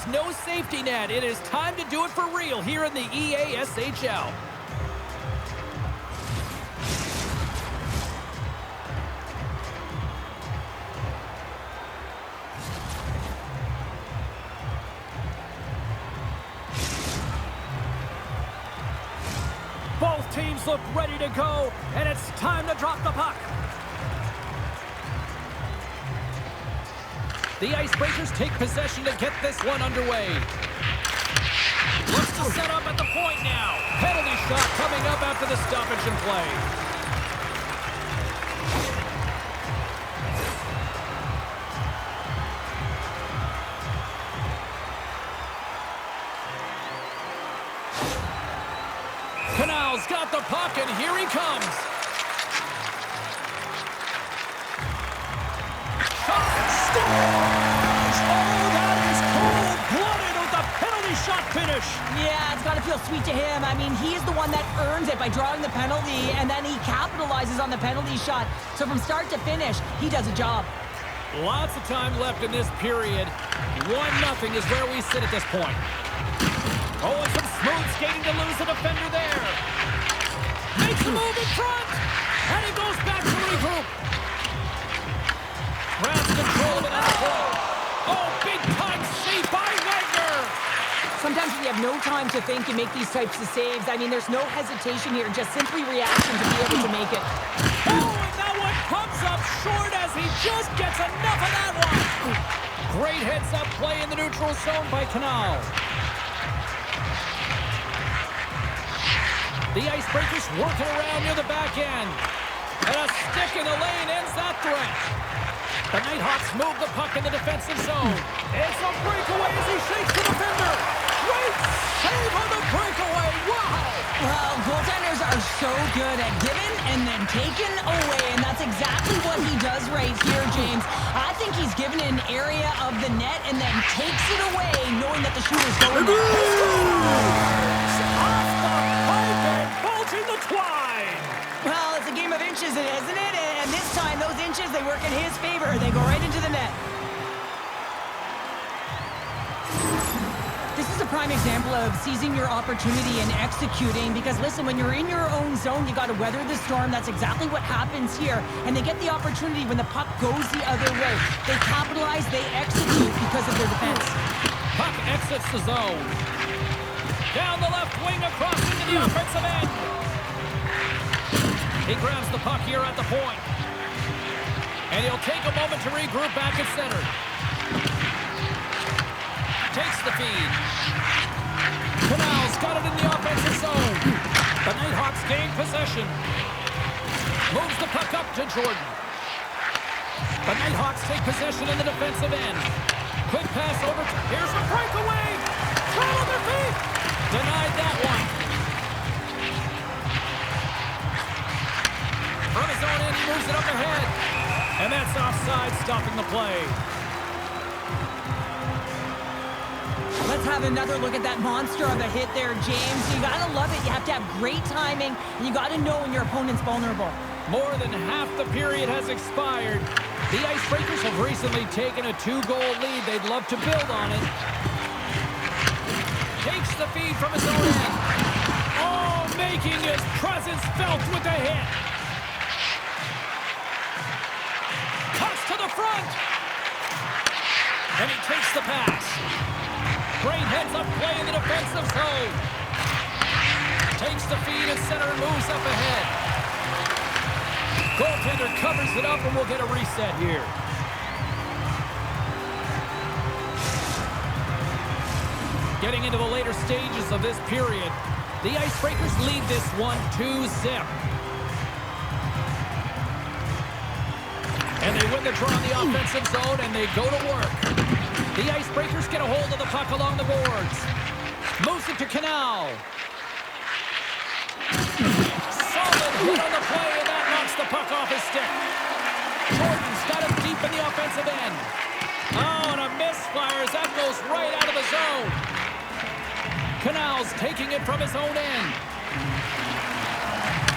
there's no safety net. It is time to do it for real here in the EASHL. Both teams look ready to go, and it's time to drop the puck. The Icebreakers take possession to get this one underway. Looks to set up at the point now. Penalty shot coming up after the stoppage in play. Canal's got the puck, and here he comes. Finish. Yeah, it's got to feel sweet to him. I mean, he's the one that earns it by drawing the penalty, and then he capitalizes on the penalty shot. So from start to finish, he does a job. Lots of time left in this period. 1-0 is where we sit at this point. Oh, and some smooth skating to lose the defender there. Makes a move in front, and he goes back to regroup. Grabs control of it at the point. Oh, big-time save by Wagner. Sometimes when you have no time to think, you make these types of saves. I mean, there's no hesitation here, just simply reaction to be able to make it. Oh, and that one comes up short as he just gets enough of that one. Great heads-up play in the neutral zone by Canal. The Icebreakers working around near the back end. And a stick in the lane ends that threat. The Nighthawks move the puck in the defensive zone. It's a breakaway as he shakes the defender. Great save on the breakaway. Wow! Well, goaltenders are so good at giving and then taking away, and that's exactly what he does right here, James. I think he's given an area of the net and then takes it away, knowing that the shooter's going there. Off the pipe and bulging the twine. Well, it's a game of inches, isn't it? And this time, those inches, they work in his favor. They go right into the net. This is a prime example of seizing your opportunity and executing, because listen, when you're in your own zone, you got to weather the storm. That's exactly what happens here. And they get the opportunity when the puck goes the other way. They capitalize, they execute because of their defense. Puck exits the zone. Down the left wing across into the offensive end. He grabs the puck here at the point. And he'll take a moment to regroup back at center. Takes the feed. Canal's got it in the offensive zone. The Nighthawks gain possession. Moves the puck up to Jordan. The Nighthawks take possession in the defensive end. Quick pass over to... Here's a breakaway! Throw on their feet! Denied that one. From his own end, he moves it up ahead. And that's offside, stopping the play. Let's have another look at that monster of a hit there, James. You gotta love it. You have to have great timing, and you gotta know when your opponent's vulnerable. More than half the period has expired. The Icebreakers have recently taken a 2-goal lead. They'd love to build on it. Takes the feed from his own end. Oh, making his presence felt with the hit. Cuts to the front. And he takes the pass. Great heads-up play in the defensive zone. Takes the feed at center and moves up ahead. Goaltender covers it up, and we'll get a reset here. Getting into the later stages of this period, the Icebreakers lead this one 2-0. And they win the draw in the offensive zone, and they go to work. The Icebreakers get a hold of the puck along the boards. Moves it to Canal. Solid hit on the play, and that knocks the puck off his stick. Jordan's got it deep in the offensive end. Oh, and a misfire as that goes right out of the zone. Canal's taking it from his own end.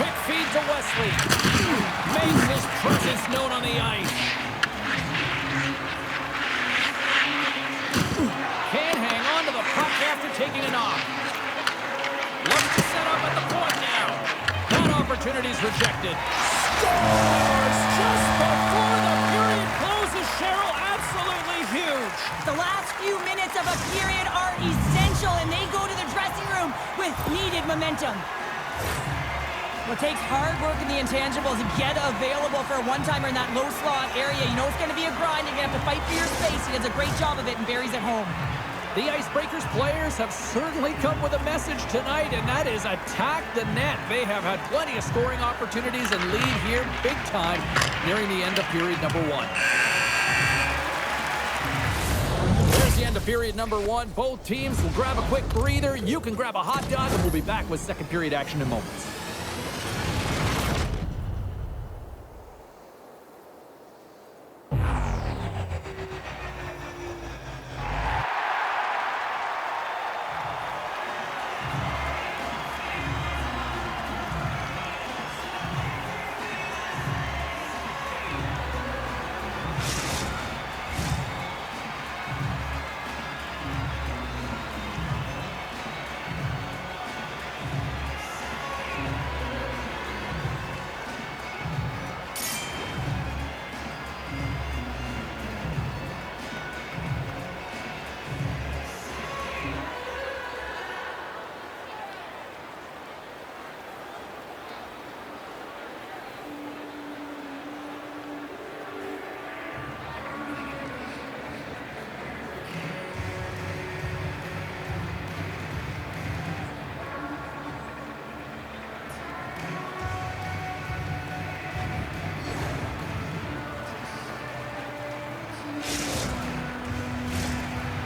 Quick feed to Wesley. Makes his presence known on the ice. Can't hang opportunities rejected. Scores just before the period closes, Cheryl. Absolutely huge. The last few minutes of a period are essential, and they go to the dressing room with needed momentum. Well, it takes hard work in the intangibles to get available for a one-timer in that low slot area. You know it's going to be a grind. You're going to have to fight for your space. He does a great job of it, and Barrie's at home. The Icebreakers players have certainly come with a message tonight, and that is attack the net. They have had plenty of scoring opportunities and lead here big time nearing the end of period number one. There's the end of period number one. Both teams will grab a quick breather. You can grab a hot dog, and we'll be back with second period action in moments.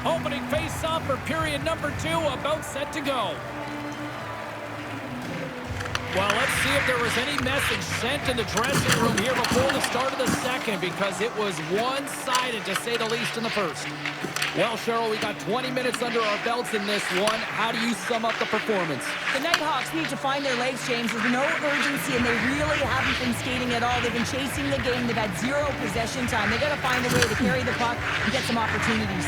Opening face-off for period number two, about set to go. Well, let's see if there was any message sent in the dressing room here before the start of the second, because it was one-sided, to say the least, in the first. Well, Cheryl, we got 20 minutes under our belts in this one. How do you sum up the performance? The Nighthawks need to find their legs, James. There's no urgency, and they really haven't been skating at all. They've been chasing the game. They've had zero possession time. They got to find a way to carry the puck and get some opportunities.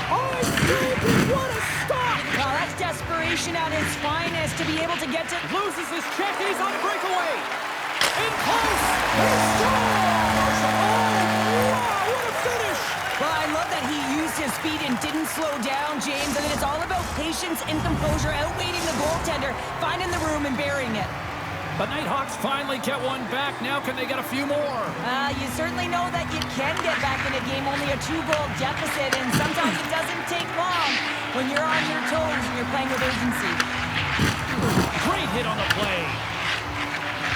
Oh, stupid! What a stop! Well, that's desperation at its finest to be able to get to... Loses his check, and he's on a breakaway. In close! He scores! Oh, wow! What a finish! Well, I love that he used his speed and didn't slow down, James. I mean, it's all about patience and composure, outweighting the goaltender, finding the room and burying it. The Nighthawks finally get one back. Now can they get a few more? You certainly know that you can get back in a game, only a 2-goal deficit, and sometimes it doesn't take long when you're on your toes and you're playing with urgency. Great hit on the play.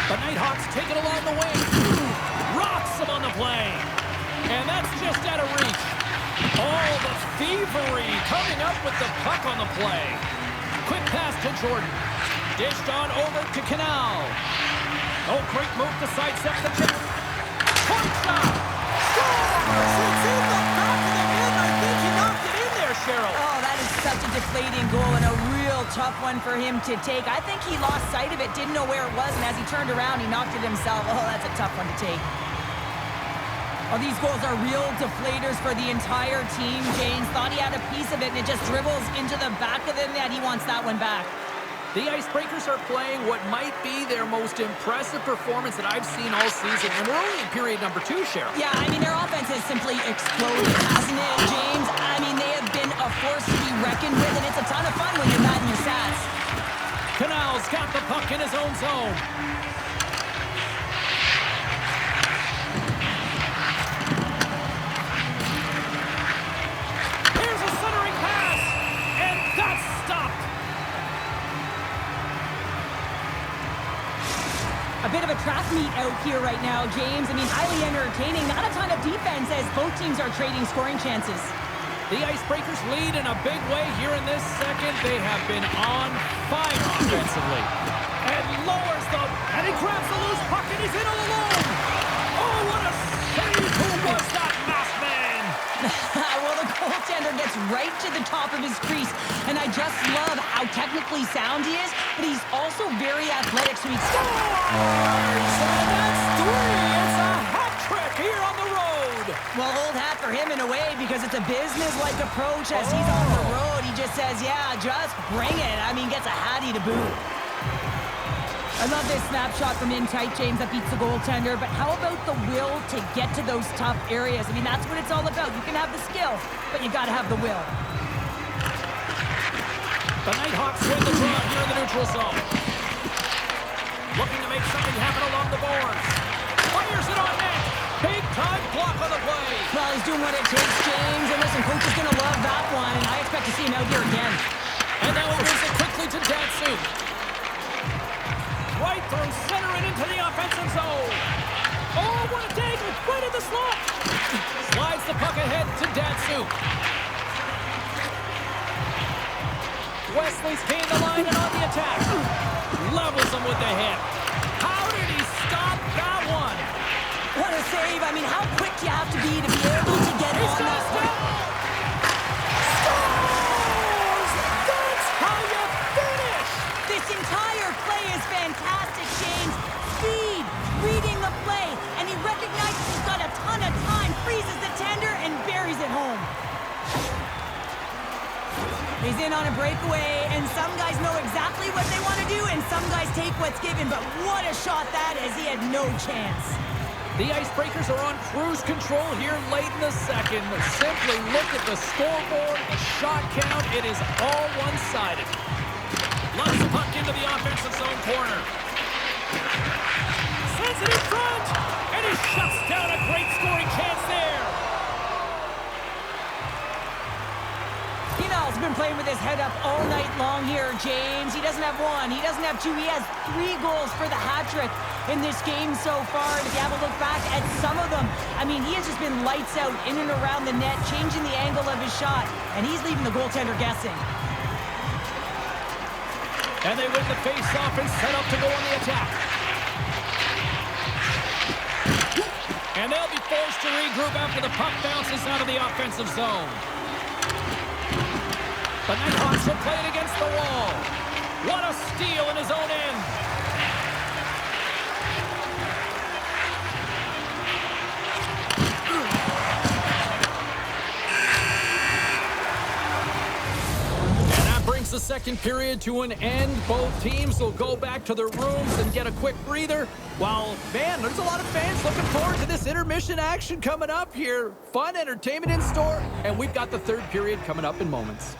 The Nighthawks take it along the wing. Rocks him on the play. And that's just out of reach. Oh, the thievery coming up with the puck on the play. Quick pass to Jordan. Dished on over to Canal. Oh, great move to sidestep the chip. Point shot! Scores! It's in the back of the net. I think he knocked it in there, Cheryl. Oh, that is such a deflating goal and a real tough one for him to take. I think he lost sight of it, didn't know where it was, and as he turned around, he knocked it himself. Oh, that's a tough one to take. Oh, these goals are real deflators for the entire team. James thought he had a piece of it, and it just dribbles into the back of the net. He wants that one back. The Icebreakers are playing what might be their most impressive performance that I've seen all season, and we're only in period number two, Cheryl. Yeah, I mean, their offense has simply exploded, hasn't it, James? I mean, they have been a force to be reckoned with, and it's a ton of fun when you're batting your stats. Canal's got the puck in his own zone. Here's a centering pass, and that's stopped. A bit of a track meet out here right now, James. I mean, highly entertaining. Not a ton of defense as both teams are trading scoring chances. The Icebreakers lead in a big way here in this second. They have been on fire offensively. And lowers them, and he grabs the loose puck, and he's in all alone. Oh, what a save! Who was that masked man? Well, the goaltender gets right to the top of his crease, and I just love how technically sound he is, but he's also very athletic, so he scores! And that's three! It's a hat trick here on the road! Well, old hat for him in a way, because it's a business-like approach as he's on the road. He just says, yeah, just bring it. I mean, gets a hattie to boot. I love this snapshot from in tight, James, that beats the goaltender, but how about the will to get to those tough areas? I mean, that's what it's all about. You can have the skill, but you got to have the will. The Nighthawks win the draw here in the neutral zone. Looking to make something happen along the boards. Fires it on net. Big time block on the play. Well, he's doing what it takes, James, and listen, coach is going to love that one, and I expect to see him out here again. And now he moves it quickly to Datsu. Right through center and into the offensive zone. Oh, what a dangle! Right in the slot. Slides the puck ahead to Datsu. Wesley's gained the line and on the attack. Levels him with the hit. How did he stop that one? What a save. I mean, how quick you have to be able to get He's on that got one. Scores! That's how you finish! This entire play is fantastic, James. Speed, reading the play, and he recognizes he's got a ton of time, freezes the tender, and buries it home. He's in on a breakaway, and some guys know exactly what they want to do, and some guys take what's given, but what a shot that is. He had no chance. The Icebreakers are on cruise control here late in the second. Simply look at the scoreboard, the shot count. It is all one-sided. Loves the puck into the offensive zone corner. Sends it in front, and he shuts down a great scoring chance there. He's been playing with his head up all night long here, James. He doesn't have one, he doesn't have two, he has 3 goals for the hat-trick in this game so far. And if you have a look back at some of them, I mean, he has just been lights out in and around the net, changing the angle of his shot, and he's leaving the goaltender guessing. And they win the face-off and set up to go on the attack. And they'll be forced to regroup after the puck bounces out of the offensive zone. The Nighthawks will play it against the wall. What a steal in his own end. And that brings the second period to an end. Both teams will go back to their rooms and get a quick breather. While, man, there's a lot of fans looking forward to this intermission action coming up here. Fun entertainment in store, and we've got the third period coming up in moments.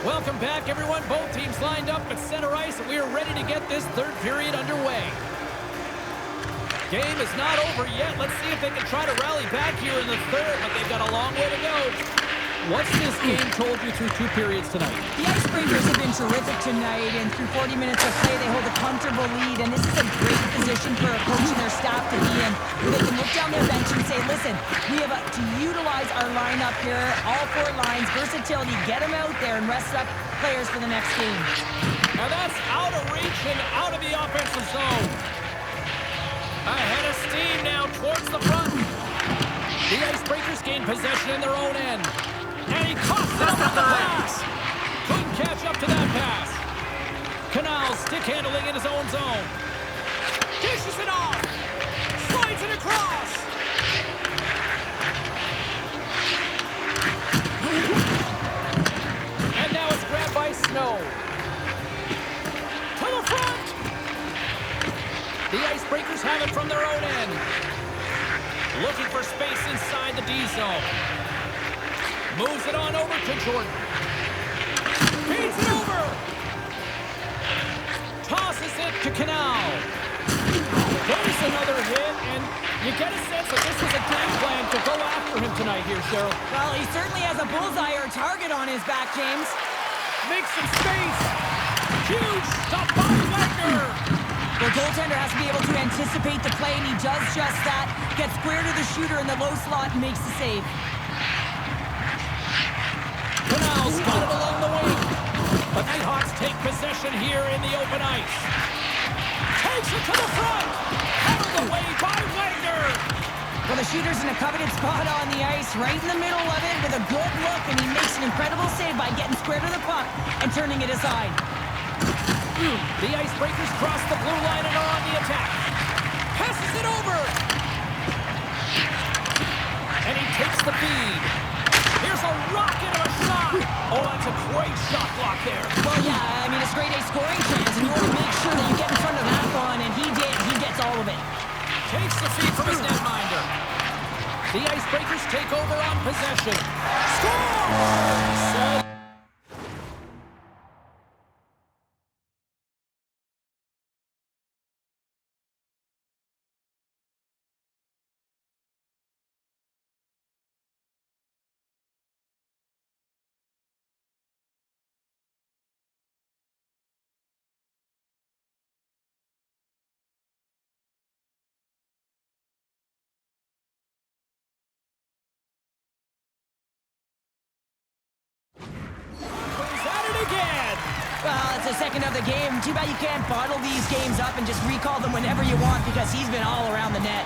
Welcome back, everyone. Both teams lined up at center ice, and we are ready to get this third period underway. Game is not over yet. Let's see if they can try to rally back here in the third, but they've got a long way to go. What's this game told you through 2 periods tonight? The Icebreakers have been terrific tonight, and through 40 minutes of play, they hold a comfortable lead, and this is a great position for a coach and their staff to be in. They can look down their bench and say, listen, we have to utilize our lineup here, all 4 lines, versatility, get them out there and rest up players for the next game. Now that's out of reach and out of the offensive zone. Ahead of steam now towards the front. The Icebreakers gain possession in their own end. And he coughs it up with the pass. Couldn't catch up to that pass. Canal stick handling in his own zone. Dishes it off. Slides it across. And now it's grabbed by Snow. To the front. The Icebreakers have it from their own end. Looking for space inside the D zone. Moves it on over to Jordan. Feeds it over. Toss passes it to Canal. There's another hit, and you get a sense that this was a game plan to go after him tonight here, Cheryl. Well, he certainly has a bullseye or target on his back, James. Makes some space. Huge stop by Wagner. The goaltender has to be able to anticipate the play, and he does just that. Gets square to the shooter in the low slot and makes the save. Canal's got it along the wing. The Nighthawks take possession here in the open ice. Takes it to the front. Out of the way by Wagner. Well, the shooter's in a coveted spot on the ice, right in the middle of it with a good look, and he makes an incredible save by getting square to the puck and turning it aside. The Icebreakers cross the blue line and are on the attack. Passes it over. And he takes the feed. Here's a rocket of a shot. Oh, that's a great shot block there. Well, yeah, I mean, it's grade A scoring chance, and you want to make sure that you get in front of that one, and he did. He gets all of it. Takes the feed from his netminder. The Icebreakers take over on possession. Score! Well, it's the second of the game. Too bad you can't bottle these games up and just recall them whenever you want because he's been all around the net.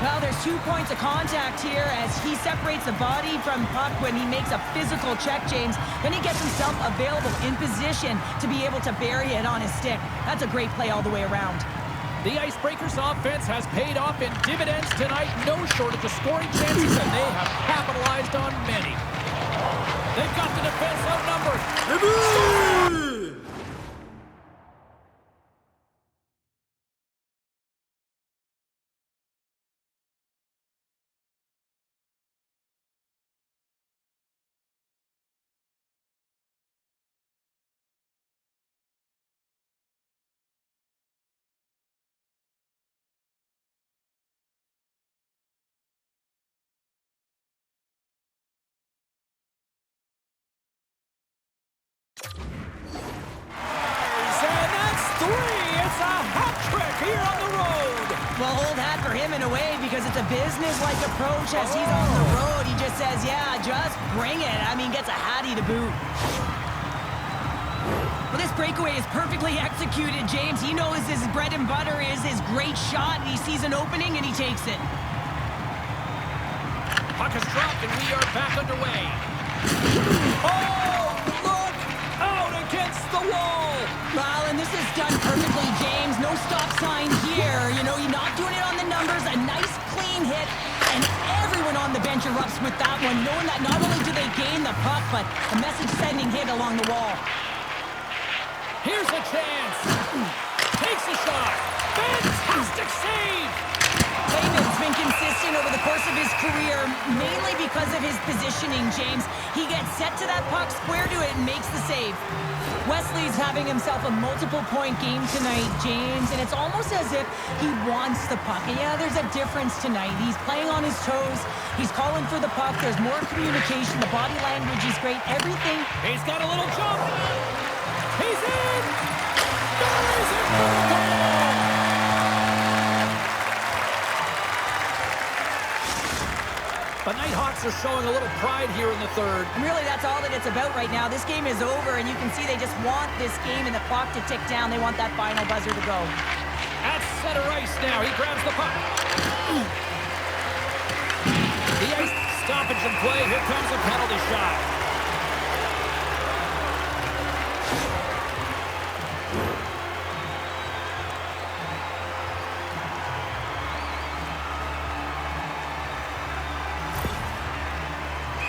Well, there's 2 points of contact here as he separates the body from puck when he makes a physical check, James. Then he gets himself available in position to be able to bury it on his stick. That's a great play all the way around. The Icebreakers offense has paid off in dividends tonight. No shortage of scoring chances, and they have capitalized on many. They've got the defense outnumbered. Well, hold that for him in a way because it's a business-like approach as he's on the road. He just says, yeah, just bring it. I mean, gets a hattie to boot. Well, this breakaway is perfectly executed, James. He knows his bread and butter is his great shot, and he sees an opening, and he takes it. Puck is dropped, and we are back underway. Oh, look out against the wall. Well, and this is done perfectly, James. No stop sign here. You know, you're not doing it on the numbers. A nice, clean hit, and everyone on the bench erupts with that one, knowing that not only do they gain the puck, but a message-sending hit along the wall. Here's a chance. Takes a shot. Fantastic save. David's been consistent over the course of his career, mainly because of his positioning, James. He gets set to that puck, square to it, and makes the save. Wesley's having himself a multiple-point game tonight, James, and it's almost as if he wants the puck. And yeah, there's a difference tonight. He's playing on his toes. He's calling for the puck. There's more communication. The body language is great. Everything. He's got a little jump. He's in. Buries it for the goal. The Nighthawks are showing a little pride here in the third. And really, that's all that it's about right now. This game is over, and you can see they just want this game and the clock to tick down. They want that final buzzer to go. At center ice now, he grabs the puck. The ice stoppage in play. Here comes a penalty shot.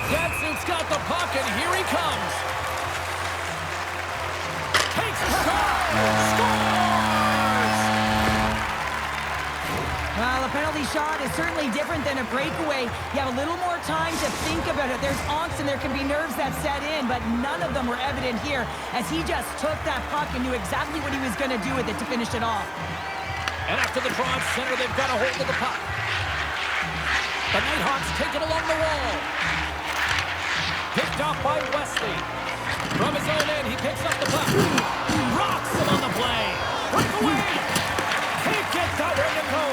Gatsuk's got the puck, and here he comes. Takes a shot. Scores! Well, a a penalty shot is certainly different than a breakaway. You have a little more time to think about it. There's angst and there can be nerves that set in, but none of them were evident here as he just took that puck and knew exactly what he was going to do with it to finish it off. And after the draw in center, they've got a hold of the puck. The Nighthawks take it along the wall. Picked off by Wesley. From his own end, he picks up the puck. Rocks him on the play. Breakaway. Can't get that one to go.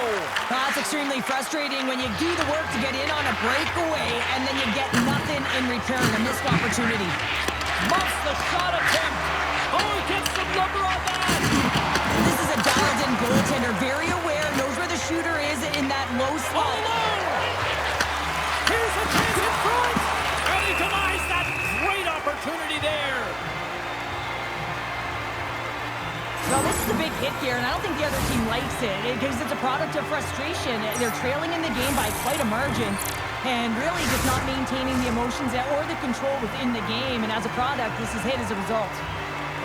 That's extremely frustrating when you do the work to get in on a breakaway and then you get nothing in return. A missed opportunity. Muffs the shot attempt. Oh, he gets some lumber on that. This is a dialed-in goaltender, very aware, knows where the shooter is in that low slot. Oh, no. Here's a chance in front. And he denies that great opportunity there. Well, this is a big hit here, and I don't think the other team likes it because it's a product of frustration. They're trailing in the game by quite a margin and really just not maintaining the emotions or the control within the game. And as a product, this is hit as a result.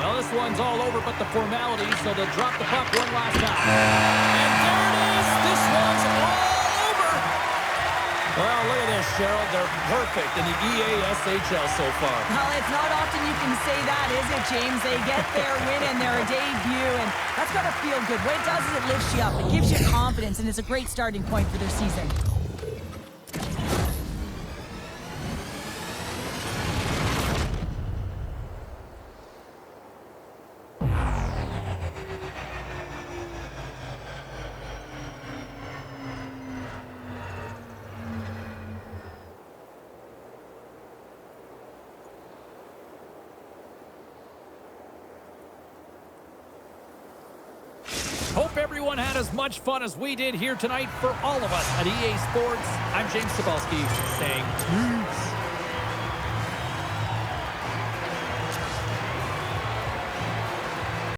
Well, this one's all over but the formalities, so they'll drop the puck one last time. And there it is. This one's all over. Well, look at this, Cheryl. They're perfect in the EASHL so far. Well, it's not often you can say that, is it, James? They get their win and their debut, and that's got to feel good. What it does is it lifts you up. It gives you confidence, and it's a great starting point for their season. Hope everyone had as much fun as we did here tonight. For all of us at EA Sports, I'm James Cebulski saying peace.